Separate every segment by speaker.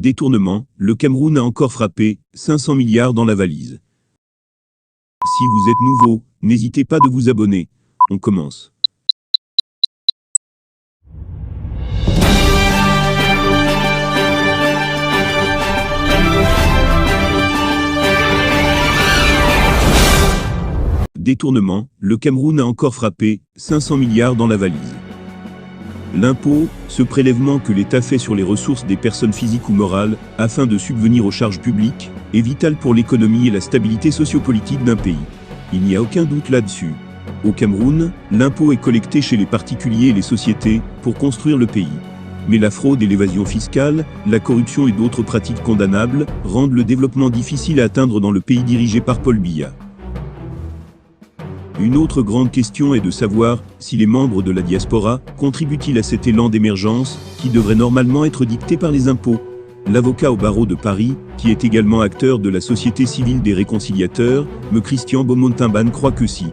Speaker 1: Détournement, le Cameroun a encore frappé, 500 milliards dans la valise. Si vous êtes nouveau, n'hésitez pas de vous abonner. On commence. Détournement, le Cameroun a encore frappé, 500 milliards dans la valise. L'impôt, ce prélèvement que l'État fait sur les ressources des personnes physiques ou morales, afin de subvenir aux charges publiques, est vital pour l'économie et la stabilité sociopolitique d'un pays. Il n'y a aucun doute là-dessus. Au Cameroun, l'impôt est collecté chez les particuliers et les sociétés, pour construire le pays. Mais la fraude et l'évasion fiscale, la corruption et d'autres pratiques condamnables, rendent le développement difficile à atteindre dans le pays dirigé par Paul Biya. Une autre grande question est de savoir si les membres de la diaspora contribuent-ils à cet élan d'émergence qui devrait normalement être dicté par les impôts. L'avocat au barreau de Paris, qui est également acteur de la Société civile des réconciliateurs, M. Christian Beaumontimban croit que si.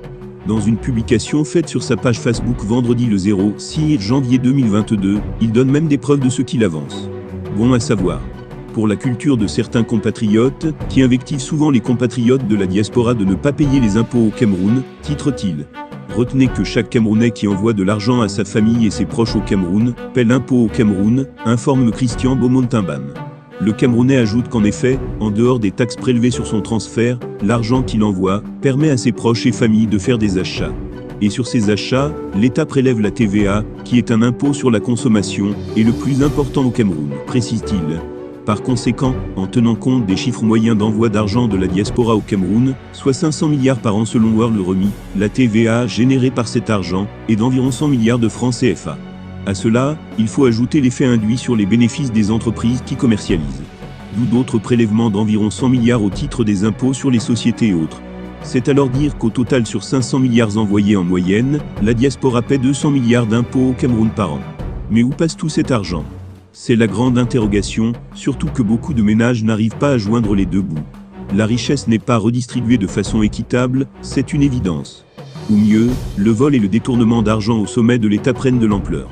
Speaker 1: Dans une publication faite sur sa page Facebook vendredi le 6 janvier 2022, il donne même des preuves de ce qu'il avance. Bon à savoir. Pour la culture de certains compatriotes, qui invectivent souvent les compatriotes de la diaspora de ne pas payer les impôts au Cameroun, titre-t-il. Retenez que chaque Camerounais qui envoie de l'argent à sa famille et ses proches au Cameroun, paie l'impôt au Cameroun, informe Christian Beaumontimban. Le Camerounais ajoute qu'en effet, en dehors des taxes prélevées sur son transfert, l'argent qu'il envoie permet à ses proches et familles de faire des achats. Et sur ces achats, l'État prélève la TVA, qui est un impôt sur la consommation, et le plus important au Cameroun, précise-t-il. Par conséquent, en tenant compte des chiffres moyens d'envoi d'argent de la diaspora au Cameroun, soit 500 milliards par an selon World Remit, la TVA générée par cet argent est d'environ 100 milliards de francs CFA. À cela, il faut ajouter l'effet induit sur les bénéfices des entreprises qui commercialisent. D'où d'autres prélèvements d'environ 100 milliards au titre des impôts sur les sociétés et autres. C'est alors dire qu'au total sur 500 milliards envoyés en moyenne, la diaspora paie 200 milliards d'impôts au Cameroun par an. Mais où passe tout cet argent ? C'est la grande interrogation, surtout que beaucoup de ménages n'arrivent pas à joindre les deux bouts. La richesse n'est pas redistribuée de façon équitable, c'est une évidence. Ou mieux, le vol et le détournement d'argent au sommet de l'État prennent de l'ampleur.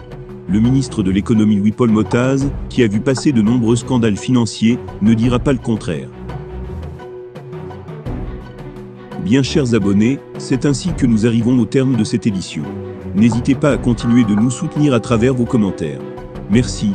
Speaker 1: Le ministre de l'économie Louis-Paul Motaz, qui a vu passer de nombreux scandales financiers, ne dira pas le contraire. Bien chers abonnés, c'est ainsi que nous arrivons au terme de cette édition. N'hésitez pas à continuer de nous soutenir à travers vos commentaires. Merci.